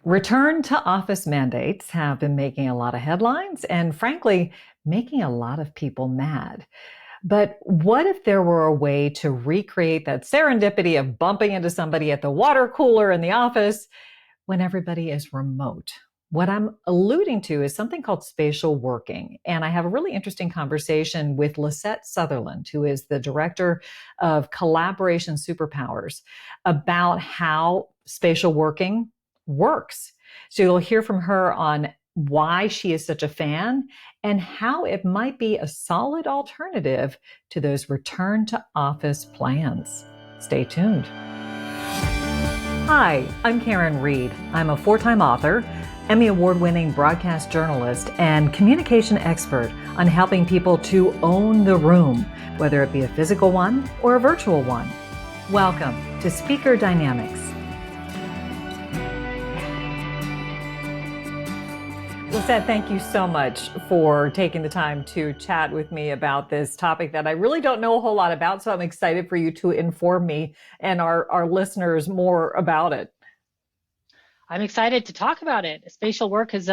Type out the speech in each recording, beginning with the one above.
Return to office mandates have been making a lot of headlines and, frankly, making a lot of people mad. But what if there were a way to recreate that serendipity of bumping into somebody at the water cooler in the office when everybody is remote? What I'm alluding to is something called spatial working. And I have a really interesting conversation with Lisette Sutherland, who is the director of Collaboration Superpowers, about how spatial working works. So you'll hear from her on why she is such a fan and how it might be a solid alternative to those return to office plans. Stay tuned. Hi, I'm Karin Reed. I'm a four-time author, Emmy Award-winning broadcast journalist, and communication expert on helping people to own the room, whether it be a physical one or a virtual one. Welcome to Speaker Dynamics. Lisette, thank you so much for taking the time to chat with me about this topic that I really don't know a whole lot about, so I'm excited for you to inform me and our listeners more about it. I'm excited to talk about it. Spatial work is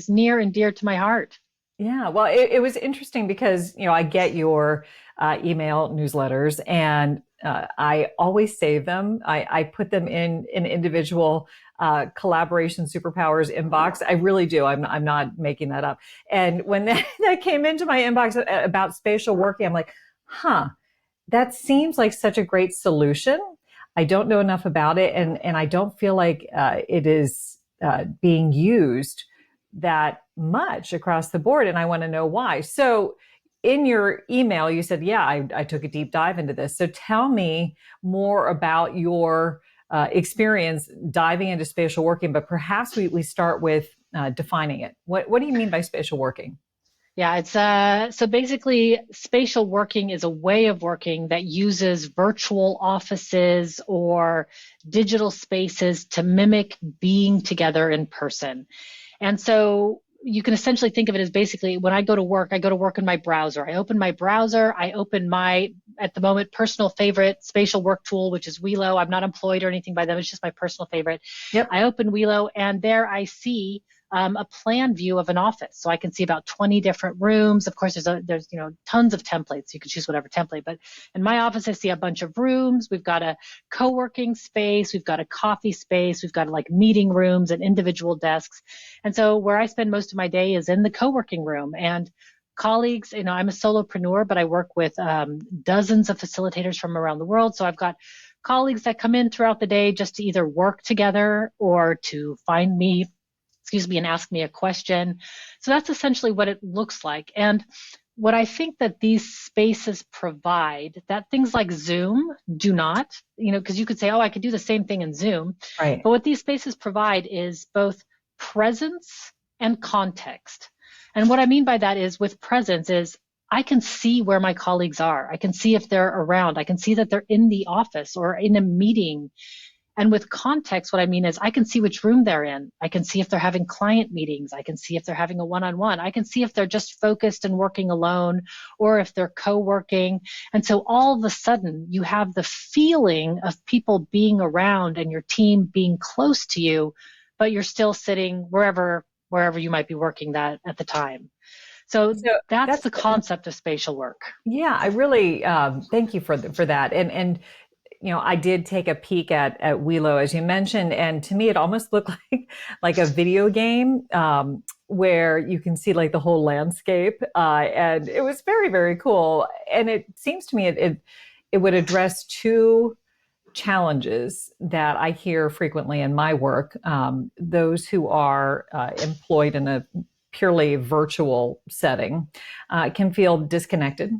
near and dear to my heart. Yeah, well, it was interesting because, I get your email newsletters and I always save them. I put them in an individual Collaboration Superpowers inbox. I really do. I'm not making that up. And when that came into my inbox about spatial working, I'm like, that seems like such a great solution. I don't know enough about it, and I don't feel like it is being used that much across the board, and I want to know why. So in your email, you said, I took a deep dive into this. So tell me more about your experience diving into spatial working, but perhaps we start with defining it. What do you mean by spatial working? Yeah, it's so basically spatial working is a way of working that uses virtual offices or digital spaces to mimic being together in person. And so you can essentially think of it as basically when I go to work in my browser. I open my browser, I open my, at the moment, personal favorite spatial work tool, which is Welo. I'm not employed or anything by them. It's just my personal favorite. Yep. I open Welo and there I see a plan view of an office. So I can see about 20 different rooms. Of course, there's tons of templates. You can choose whatever template, but in my office, I see a bunch of rooms. We've got a co-working space. We've got a coffee space. We've got like meeting rooms and individual desks. And so where I spend most of my day is in the co-working room, and colleagues, I'm a solopreneur, but I work with dozens of facilitators from around the world. So I've got colleagues that come in throughout the day just to either work together or to find me, and ask me a question. So that's essentially what it looks like. And what I think that these spaces provide that things like Zoom do not, because you could say, I could do the same thing in Zoom. Right. But what these spaces provide is both presence and context. And what I mean by that is with presence is I can see where my colleagues are. I can see if they're around. I can see that they're in the office or in a meeting. And with context, what I mean is I can see which room they're in. I can see if they're having client meetings. I can see if they're having a one-on-one. I can see if they're just focused and working alone or if they're co-working. And so all of a sudden you have the feeling of people being around and your team being close to you, but you're still sitting wherever you might be working that at the time. So that's the concept of spatial work. Yeah, I really thank you for that. And I did take a peek at Welo, as you mentioned, and to me, it almost looked like a video game where you can see like the whole landscape, and it was very, very cool. And it seems to me it would address two challenges that I hear frequently in my work. Those who are employed in a purely virtual setting can feel disconnected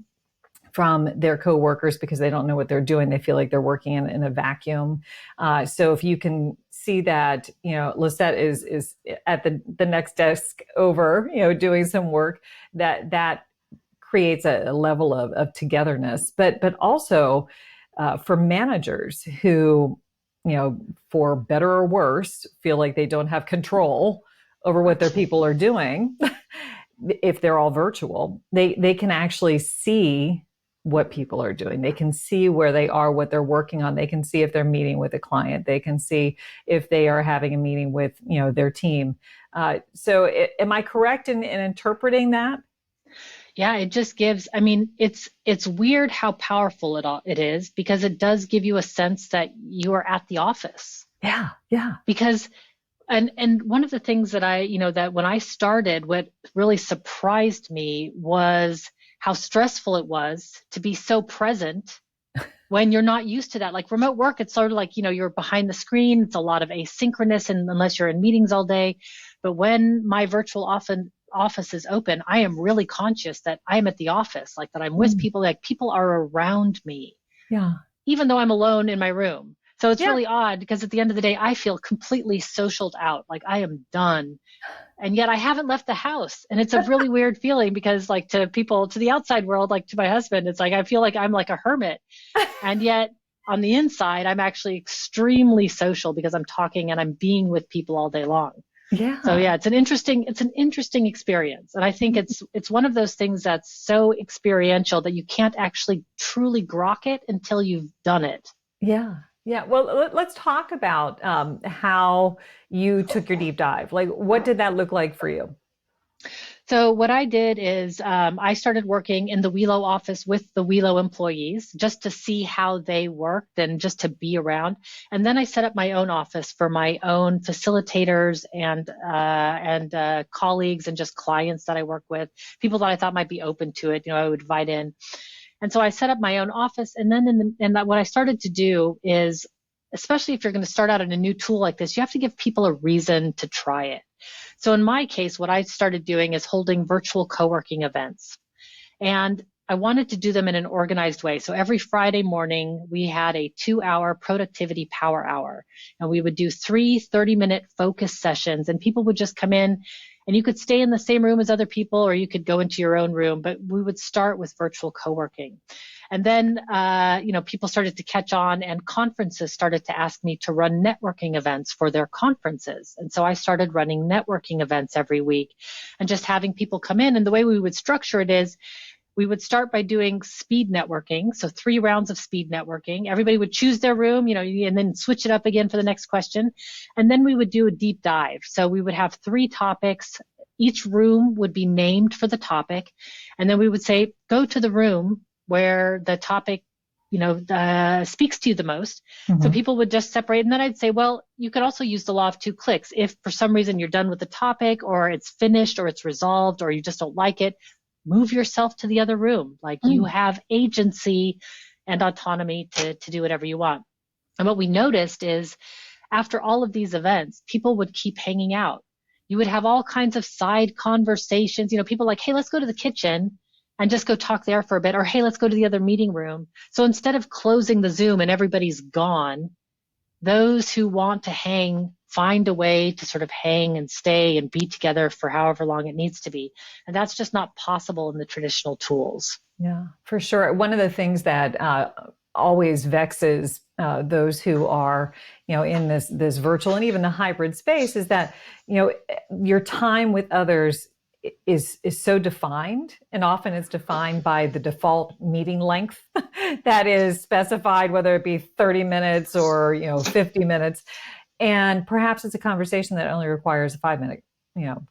from their coworkers because they don't know what they're doing. They feel like they're working in a vacuum. So if you can see that, Lisette is at the next desk over, doing some work, that creates a level of togetherness. But also for managers who, for better or worse, feel like they don't have control over what their people are doing. If they're all virtual, they can actually see what people are doing. They can see where they are, what they're working on. They can see if they're meeting with a client. They can see if they are having a meeting with, their team. Am I correct in interpreting that? Yeah, it just gives, I mean, it's weird how powerful it is, because it does give you a sense that you are at the office. Yeah, yeah. Because and one of the things that that when I started, what really surprised me was how stressful it was to be so present when you're not used to that. Like remote work, it's sort of like, you're behind the screen. It's a lot of asynchronous, and unless you're in meetings all day. But when my virtual office is open, I am really conscious that I am at the office, like that I'm with people, like people are around me. Yeah. Even though I'm alone in my room. So it's Yeah. really odd, because at the end of the day, I feel completely socialed out. Like I am done. And yet I haven't left the house. And it's a really weird feeling, because like to people, to the outside world, like to my husband, it's like, I feel like I'm like a hermit. And yet on the inside, I'm actually extremely social, because I'm talking and I'm being with people all day long. Yeah. So yeah, it's an interesting experience. And I think it's one of those things that's so experiential that you can't actually truly grok it until you've done it. Yeah. Yeah. Well, let's talk about how you took your deep dive. Like, what did that look like for you? So what I did is I started working in the Welo office with the Welo employees, just to see how they worked and just to be around. And then I set up my own office for my own facilitators and colleagues and just clients that I work with, people that I thought might be open to it. I would invite in. And so I set up my own office. And then what I started to do is, especially if you're going to start out in a new tool like this, you have to give people a reason to try it. So in my case, what I started doing is holding virtual co-working events. And I wanted to do them in an organized way. So every Friday morning, we had a 2-hour productivity power hour. And we would do 3 30-minute focus sessions. And people would just come in, and you could stay in the same room as other people, or you could go into your own room. But we would start with virtual co-working. And then, people started to catch on, and conferences started to ask me to run networking events for their conferences. And so I started running networking events every week and just having people come in. And the way we would structure it is, we would start by doing speed networking. So 3 rounds of speed networking. Everybody would choose their room, and then switch it up again for the next question. And then we would do a deep dive. So we would have 3 topics. Each room would be named for the topic. And then we would say, go to the room where the topic, speaks to you the most. Mm-hmm. So people would just separate. And then I'd say, well, you could also use the law of 2 clicks. If for some reason you're done with the topic, or it's finished, or it's resolved, or you just don't like it, move yourself to the other room. Like you have agency and autonomy to do whatever you want. And what we noticed is, after all of these events, people would keep hanging out. You would have all kinds of side conversations, people like, hey, let's go to the kitchen and just go talk there for a bit. Or, hey, let's go to the other meeting room. So instead of closing the Zoom and everybody's gone, those who want to hang find a way to sort of hang and stay and be together for however long it needs to be. And that's just not possible in the traditional tools. Yeah, for sure. One of the things that always vexes those who are, in this virtual and even the hybrid space is that, your time with others is so defined, and often it's defined by the default meeting length that is specified, whether it be 30 minutes or 50 minutes, and perhaps it's a conversation that only requires a 5-minute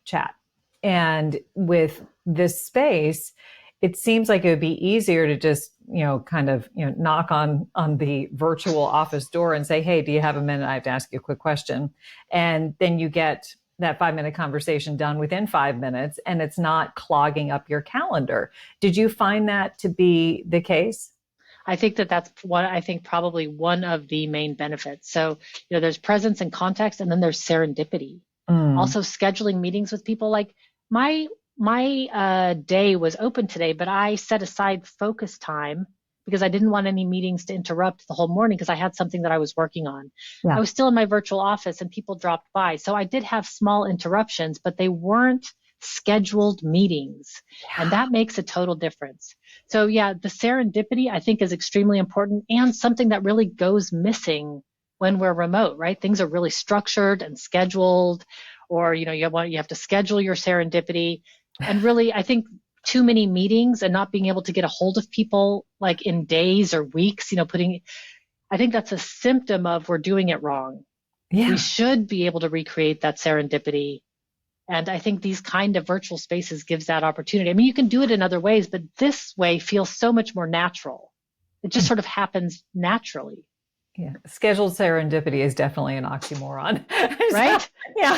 chat. And with this space, it seems like it would be easier to just knock on the virtual office door and say, hey, do you have a minute? I have to ask you a quick question. And then you get that 5-minute conversation done within 5 minutes, and it's not clogging up your calendar. Did you find that to be the case? I think that's probably one of the main benefits. So, there's presence and context, and then there's serendipity. Also scheduling meetings with people. Like my day was open today, but I set aside focus time because I didn't want any meetings to interrupt the whole morning, because I had something that I was working on. Yeah. I was still in my virtual office and people dropped by. So I did have small interruptions, but they weren't scheduled meetings. Yeah. And that makes a total difference. So yeah, the serendipity I think is extremely important, and something that really goes missing when we're remote, right? Things are really structured and scheduled, or, you have to schedule your serendipity. And really, I think too many meetings and not being able to get a hold of people like in days or weeks, I think that's a symptom of we're doing it wrong. We Yeah. should be able to recreate that serendipity. And I think these kind of virtual spaces gives that opportunity. I mean, you can do it in other ways, but this way feels so much more natural. It just sort of happens naturally. Yeah, scheduled serendipity is definitely an oxymoron. So, Right? yeah,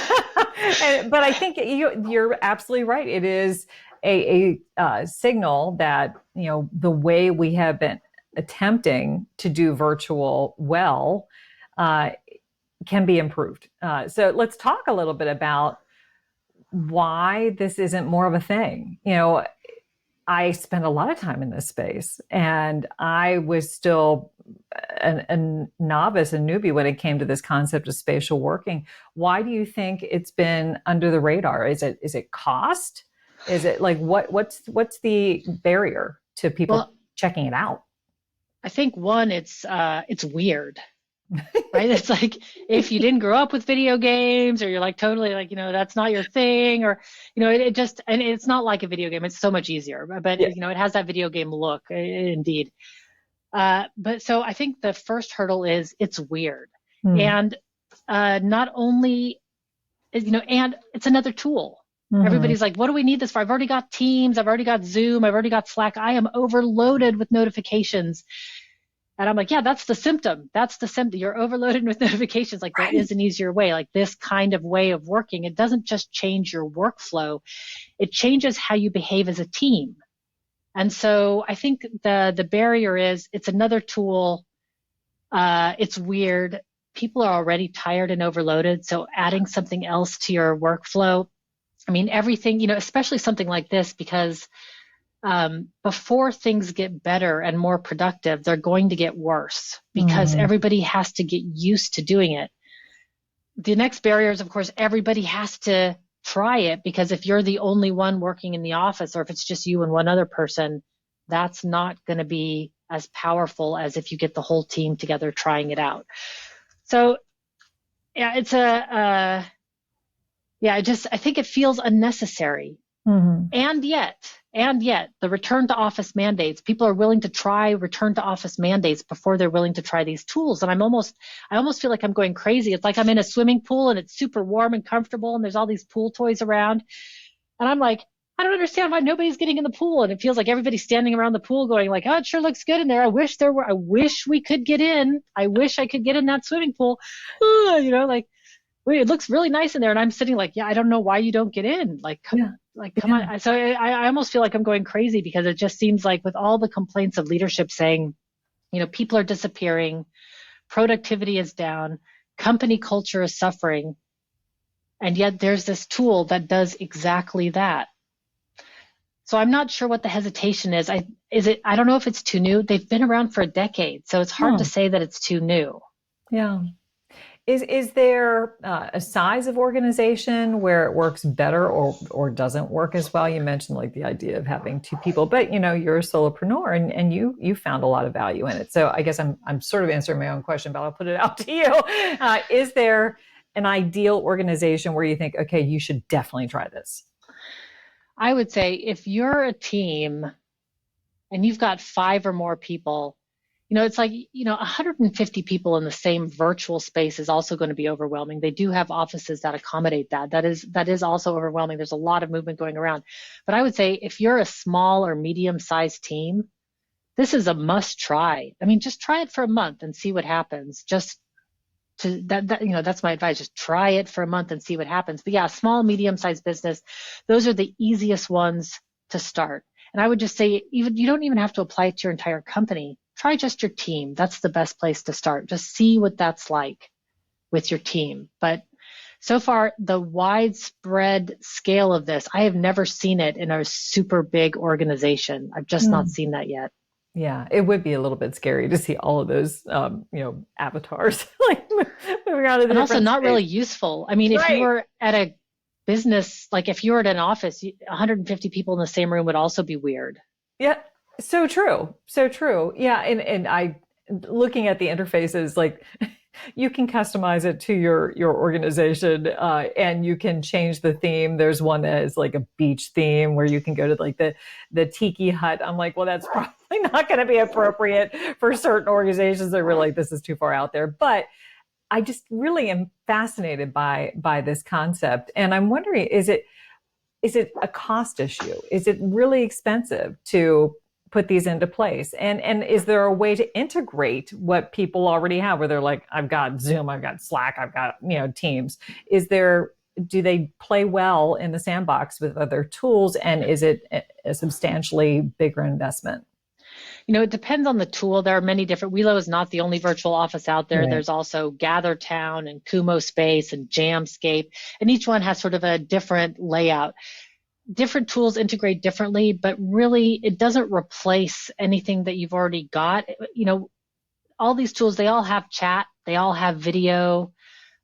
but I think you're absolutely right. It is a signal that the way we have been attempting to do virtual well uh, can be improved. So let's talk a little bit about why this isn't more of a thing. I spent a lot of time in this space, and I was still a novice, a newbie when it came to this concept of spatial working. Why do you think it's been under the radar? Is it cost? Is it like what's the barrier to people Well, checking it out? I think one, it's weird. Right? It's like if you didn't grow up with video games or you're like totally like, that's not your thing or, it just, and it's not like a video game. It's so much easier, but Yeah. it has that video game look indeed. But so I think the first hurdle is it's weird. Hmm. And not only, and it's another tool. Mm-hmm. Everybody's like, what do we need this for? I've already got Teams. I've already got Zoom. I've already got Slack. I am overloaded with notifications. And I'm like, yeah, that's the symptom. That's the symptom. You're overloaded with notifications. Like there Right. is an easier way, like this kind of way of working. It doesn't just change your workflow. It changes how you behave as a team. And so I think the barrier is it's another tool. It's weird. People are already tired and overloaded. So adding something else to your workflow, I mean, everything, especially something like this, because before things get better and more productive, they're going to get worse because Mm-hmm. everybody has to get used to doing it. The next barrier is, of course, everybody has to try it because if you're the only one working in the office or if it's just you and one other person, that's not going to be as powerful as if you get the whole team together trying it out. So, yeah, I think it feels unnecessary. Mm-hmm. And yet, the return to office mandates, people are willing to try return to office mandates before they're willing to try these tools. And I almost feel like I'm going crazy. It's like I'm in a swimming pool and it's super warm and comfortable and there's all these pool toys around. And I'm like, I don't understand why nobody's getting in the pool. And it feels like everybody's standing around the pool going like, oh, it sure looks good in there. I wish we could get in. I wish I could get in that swimming pool. Like, wait, it looks really nice in there. And I'm sitting like, yeah, I don't know why you don't get in. Yeah. Come Yeah. on. So I almost feel like I'm going crazy because it just seems like with all the complaints of leadership saying, people are disappearing, productivity is down, company culture is suffering. And yet there's this tool that does exactly that. So I'm not sure what the hesitation is. I don't know if it's too new. They've been around for a decade. So it's hard to Hmm. say that it's too new. Yeah. Is there a size of organization where it works better or doesn't work as well? You mentioned like the idea of having two people, but you're a solopreneur and you found a lot of value in it. So I guess I'm sort of answering my own question, but I'll put it out to you. Is there an ideal organization where you think, okay, you should definitely try this? I would say if you're a team and you've got 5 or more people, it's like, 150 people in the same virtual space is also going to be overwhelming. They do have offices that accommodate that. That is also overwhelming. There's a lot of movement going around. But I would say if you're a small or medium-sized team, this is a must try. I mean, just try it for a month and see what happens. Just to that's my advice. Just try it for a month and see what happens. But yeah, small, medium-sized business, those are the easiest ones to start. And I would just say, you don't even have to apply it to your entire company. Try just your team. That's the best place to start. Just see what that's like with your team. But so far, the widespread scale of this, I have never seen it in a super big organization. I've just not Hmm. seen that yet. Yeah, it would be a little bit scary to see all of those, avatars like moving around in the And also different not space. really useful. I mean, if you Right. were at a business, like if you were at an office, 150 people in the same room would also be weird. Yeah, so true. So true. Yeah, and I looking at the interfaces like You can customize it to your organization, and you can change the theme. There's one that is like a beach theme where you can go to like the tiki hut. I'm like, well, that's probably not going to be appropriate for certain organizations that were like, this is too far out there. But I just really am fascinated by this concept, and I'm wondering, is it a cost issue? Is it really expensive to put these into place? And is there a way to integrate what people already have where they're like, I've got Zoom, I've got Slack, I've got, Teams. Do they play well in the sandbox with other tools? And is it a substantially bigger investment? It depends on the tool. There are many different. Welo is not the only virtual office out there. Right. There's also GatherTown and Kumo Space and Jamscape, and each one has sort of a different layout. Different tools integrate differently, but really it doesn't replace anything that you've already got. All these tools, they all have chat, they all have video.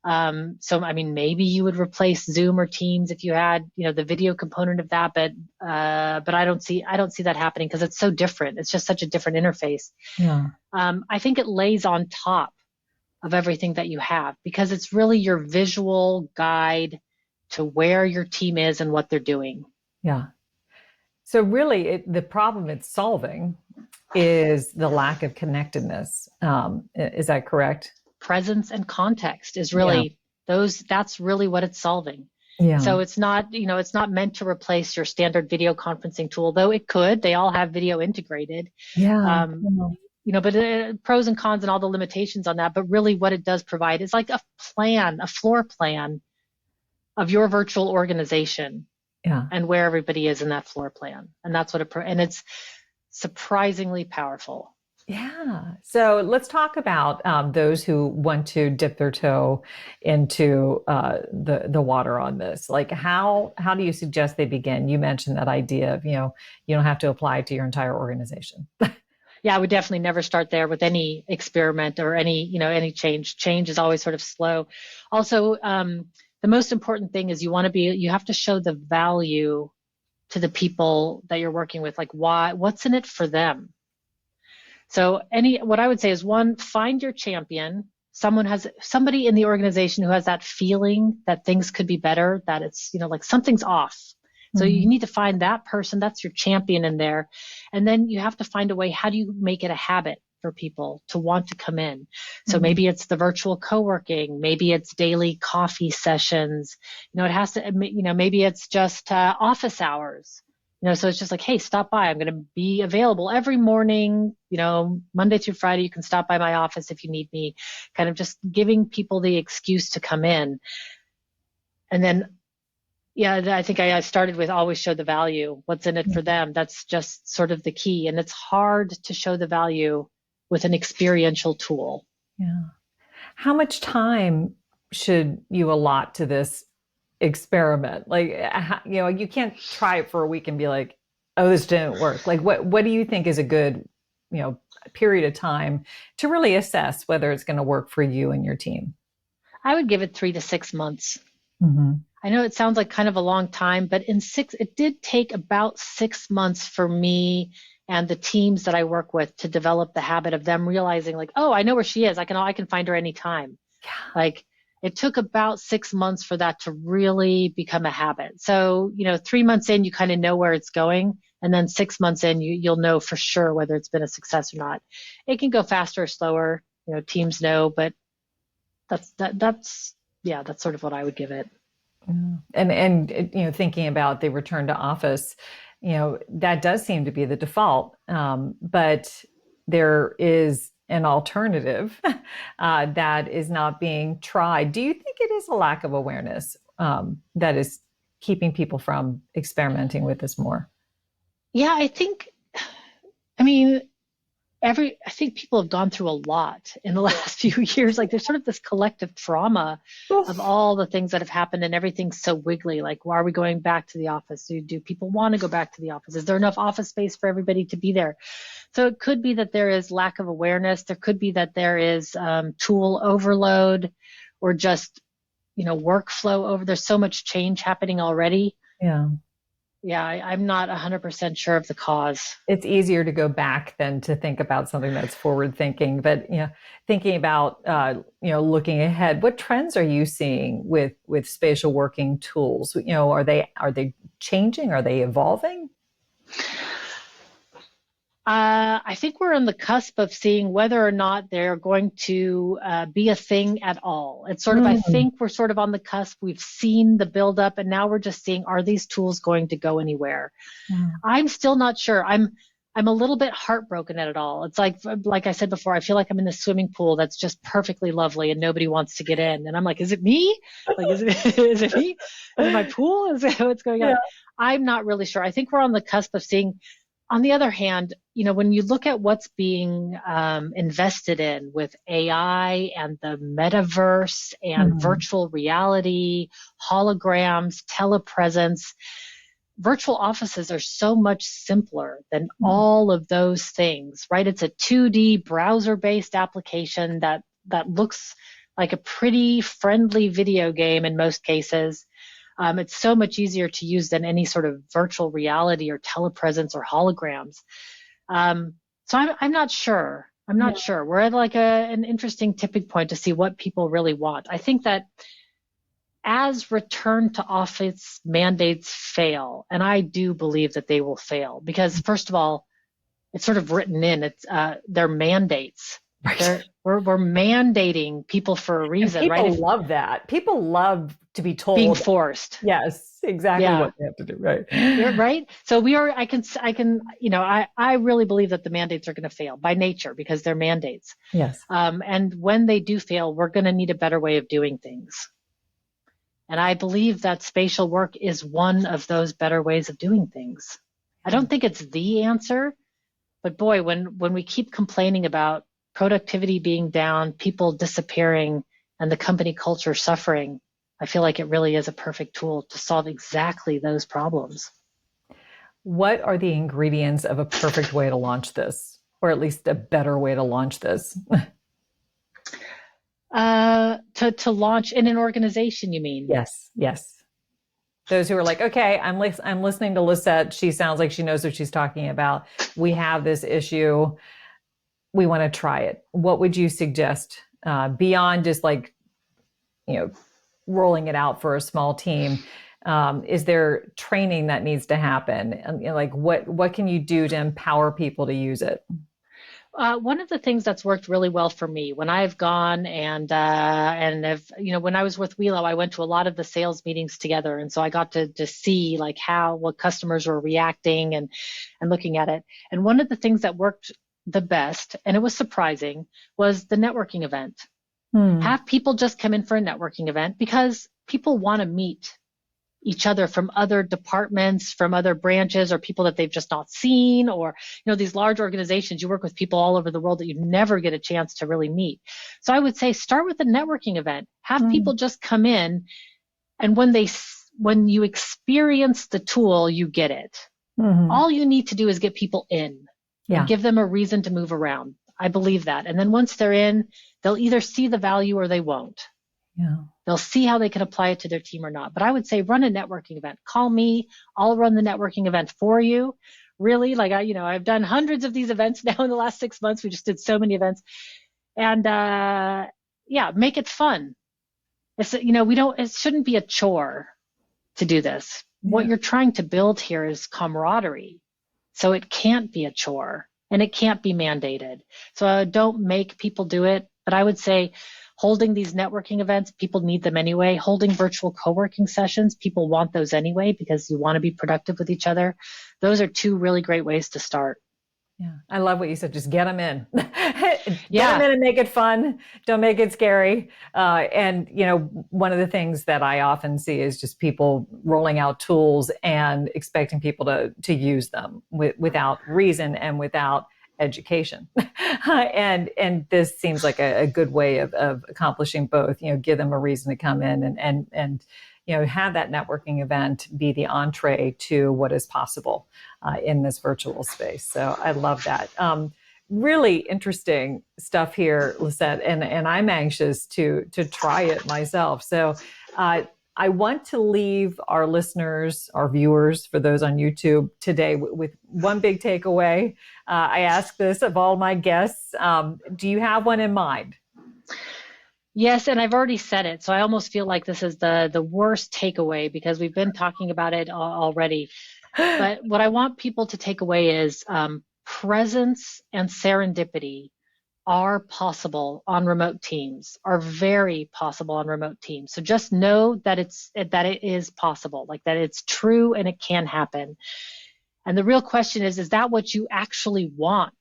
So, I mean, maybe you would replace Zoom or Teams if you had, the video component of that, but I don't see that happening because it's so different. It's just such a different interface. Yeah. I think it lays on top of everything that you have because it's really your visual guide to where your team is and what they're doing. Yeah. So really, the problem it's solving is the lack of connectedness. Is that correct? Presence and context is really that's really what it's solving. Yeah. So it's not, it's not meant to replace your standard video conferencing tool, though it could. They all have video integrated. Yeah. But pros and cons and all the limitations on that. But really what it does provide is like a floor plan of your virtual organization. Yeah. And where everybody is in that floor plan. And that's what and it's surprisingly powerful. Yeah. So let's talk about those who want to dip their toe into the water on this. Like how do you suggest they begin? You mentioned that idea of, you don't have to apply it to your entire organization. Yeah, I would definitely never start there with any experiment or any change. Change is always sort of slow. Also, the most important thing is you have to show the value to the people that you're working with, like what's in it for them. So what I would say is one, find your champion. Somebody in the organization who has that feeling that things could be better, that it's, like something's off. So you need to find that person, that's your champion in there. And then you have to find a way, how do you make it a habit for people to want to come in? So maybe it's the virtual co-working, maybe it's daily coffee sessions, it has to, maybe it's just office hours, so it's just like, hey, stop by. I'm going to be available every morning, Monday through Friday. You can stop by my office if you need me, kind of just giving people the excuse to come in. And then, I think I started with always show the value. What's in it for them? That's just sort of the key. And it's hard to show the value with an experiential tool. Yeah. How much time should you allot to this experiment? Like, you can't try it for a week and be like, oh, this didn't work. Like, what do you think is a good, period of time to really assess whether it's going to work for you and your team? I would give it 3 to 6 months. Mm-hmm. I know it sounds like kind of a long time, but it did take about 6 months for me and the teams that I work with to develop the habit of them realizing like, oh, I know where she is. I can find her anytime. Yeah. Like it took about 6 months for that to really become a habit. So, 3 months in, you kind of know where it's going. And then 6 months in, you'll know for sure whether it's been a success or not. It can go faster or slower, teams know, but that's sort of what I would give it. And thinking about the return to office, that does seem to be the default. But there is an alternative that is not being tried. Do you think it is a lack of awareness that is keeping people from experimenting with this more? Yeah, I think people have gone through a lot in the last few years. Like there's sort of this collective trauma of all the things that have happened and everything's so wiggly. Like, why are we going back to the office? Do people want to go back to the office? Is there enough office space for everybody to be there? So it could be that there is lack of awareness. There could be that there is tool overload or just, workflow over. There's so much change happening already. Yeah. Yeah, I'm not 100% sure of the cause. It's easier to go back than to think about something that's forward thinking. But thinking about looking ahead, what trends are you seeing with spatial working tools? Are they changing? Are they evolving? I think we're on the cusp of seeing whether or not they're going to be a thing at all. It's sort of, I Mm, think we're sort of on the cusp. We've seen the buildup, and now we're just seeing, are these tools going to go anywhere? yeah. I'm still not sure. I'm a little bit heartbroken at it all. It's like I said before, I feel like I'm in the swimming pool that's just perfectly lovely and nobody wants to get in. And I'm like, is it me? Like, is it is it me? Is it my pool? Is it what's going Yeah. on? I'm not really sure. I think we're on the cusp of seeing. On the other hand, when you look at what's being invested in with AI and the metaverse and Mhm. virtual reality, holograms, telepresence, virtual offices are so much simpler than all of those things, right? It's a 2D browser-based application that looks like a pretty friendly video game in most cases. It's so much easier to use than any sort of virtual reality or telepresence or holograms. So I'm not sure. I'm Yeah. not sure. We're at like an interesting tipping point to see what people really want. I think that as return to office mandates fail, and I do believe that they will fail because first of all, it's sort of written in. It's they're mandates. Right. We're mandating people for a And reason, right? people If love that. People love to be being told, forced, yes, exactly yeah. what they have to do. Right. Yeah, right. So we are, I really believe that the mandates are going to fail by nature because they're mandates. Yes. And when they do fail, we're going to need a better way of doing things. And I believe that spatial work is one of those better ways of doing things. I don't think it's the answer, but boy, when we keep complaining about productivity being down, people disappearing, and the company culture suffering, I feel like it really is a perfect tool to solve exactly those problems. What are the ingredients of a perfect way to launch this, or at least a better way to launch this? To launch in an organization, you mean? Yes. Yes. Those who are like, okay, I'm listening to Lisette. She sounds like she knows what she's talking about. We have this issue. We want to try it. What would you suggest beyond just like, you know, rolling it out for a small team? Is there training that needs to happen? And like, what can you do to empower people to use it? One of the things that's worked really well for me when I've gone and have, when I was with Welo, I went to a lot of the sales meetings together, and so I got to see like what customers were reacting and looking at it. And one of the things that worked the best, and it was surprising, was the networking event. Hmm. Have people just come in for a networking event because people want to meet each other from other departments, from other branches, or people that they've just not seen, or these large organizations, you work with people all over the world that you never get a chance to really meet. So I would say start with a networking event. Have Hmm. people just come in, and when you experience the tool, you get it. Hmm. All you need to do is get people in and Yeah. give them a reason to move around. I believe that. And then once they're in, they'll either see the value or they won't. Yeah. They'll see how they can apply it to their team or not. But I would say run a networking event. Call me. I'll run the networking event for you. Really, like I've done hundreds of these events now in the last 6 months. We just did so many events, and yeah, make it fun. It shouldn't be a chore to do this. What Yeah. you're trying to build here is camaraderie, so it can't be a chore and it can't be mandated. So don't make people do it. But I would say holding these networking events, people need them anyway. Holding virtual co-working sessions, people want those anyway because you want to be productive with each other. Those are two really great ways to start. Yeah, I love what you said. Just get them in, get them Yeah. in and make it fun. Don't make it scary. And one of the things that I often see is just people rolling out tools and expecting people to use them without reason and without education. And this seems like a good way of accomplishing both. Give them a reason to come in and have that networking event be the entree to what is possible in this virtual space. So I love that. Really interesting stuff here, Lisette, and I'm anxious to try it myself. So I want to leave our listeners, our viewers, for those on YouTube today with one big takeaway. I ask this of all my guests. Do you have one in mind? Yes, and I've already said it, so I almost feel like this is the worst takeaway because we've been talking about it already. But what I want people to take away is presence and serendipity are possible on remote teams, are very possible on remote teams. So just know that it is possible, like that it's true and it can happen. And the real question is that what you actually want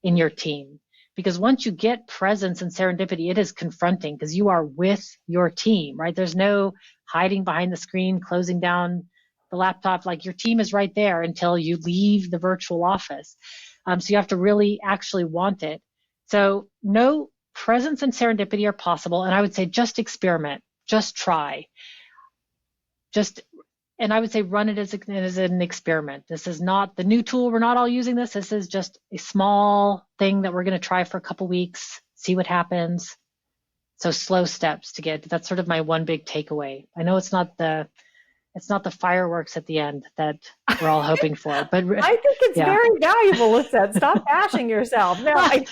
in your team? Because once you get presence and serendipity, it is confronting because you are with your team, right? There's no hiding behind the screen, closing down the laptop. Like your team is right there until you leave the virtual office. So you have to really actually want it. So no, presence and serendipity are possible. And I would say just experiment, just try. And I would say run it as an experiment. This is not the new tool. We're not all using this. This is just a small thing that we're going to try for a couple weeks, see what happens. So slow steps to get. That's sort of my one big takeaway. I know it's not the fireworks at the end that we're all hoping for, but I think it's very valuable, Lisette. Stop bashing yourself. No, I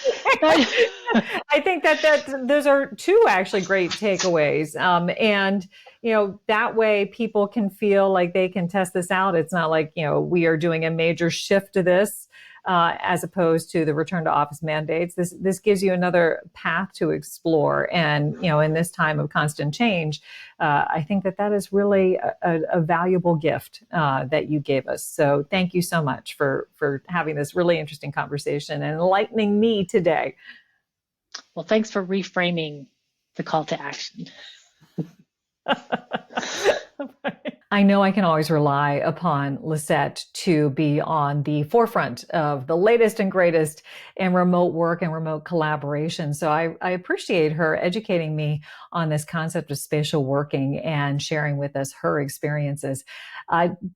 think that those are two actually great takeaways. And that way people can feel like they can test this out. It's not like we are doing a major shift to this. As opposed to the return to office mandates, this gives you another path to explore. And in this time of constant change, I think that is really a valuable gift that you gave us. So thank you so much for having this really interesting conversation and enlightening me today. Well, thanks for reframing the call to action. I know I can always rely upon Lisette to be on the forefront of the latest and greatest in remote work and remote collaboration. So I appreciate her educating me on this concept of spatial working and sharing with us her experiences.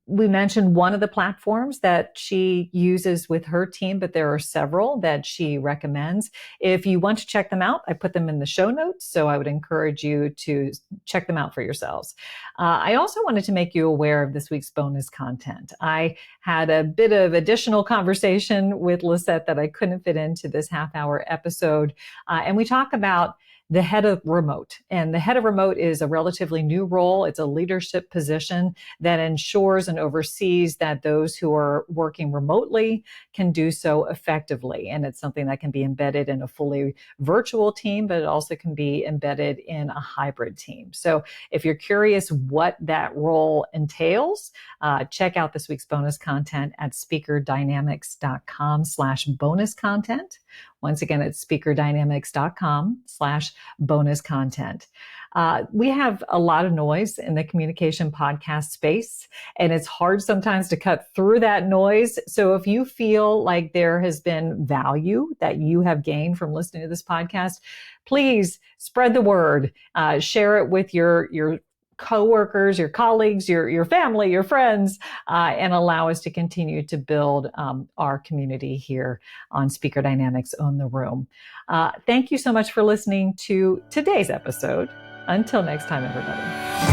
We mentioned one of the platforms that she uses with her team, but there are several that she recommends. If you want to check them out, I put them in the show notes. So I would encourage you to check them out for yourselves. I also wanted to make you aware of this week's bonus content. I had a bit of additional conversation with Lisette that I couldn't fit into this half-hour episode. And we talk about the head of remote. And the head of remote is a relatively new role. It's a leadership position that ensures and oversees that those who are working remotely can do so effectively. And it's something that can be embedded in a fully virtual team, but it also can be embedded in a hybrid team. So if you're curious what that role entails, check out this week's bonus content at speakerdynamics.com/bonus content. Once again, it's speakerdynamics.com/bonus content. We have a lot of noise in the communication podcast space, and it's hard sometimes to cut through that noise. So if you feel like there has been value that you have gained from listening to this podcast, please spread the word, share it with your coworkers, your colleagues, your family, your friends, and allow us to continue to build our community here on Speaker Dynamics Own the Room. Thank you so much for listening to today's episode. Until next time, everybody.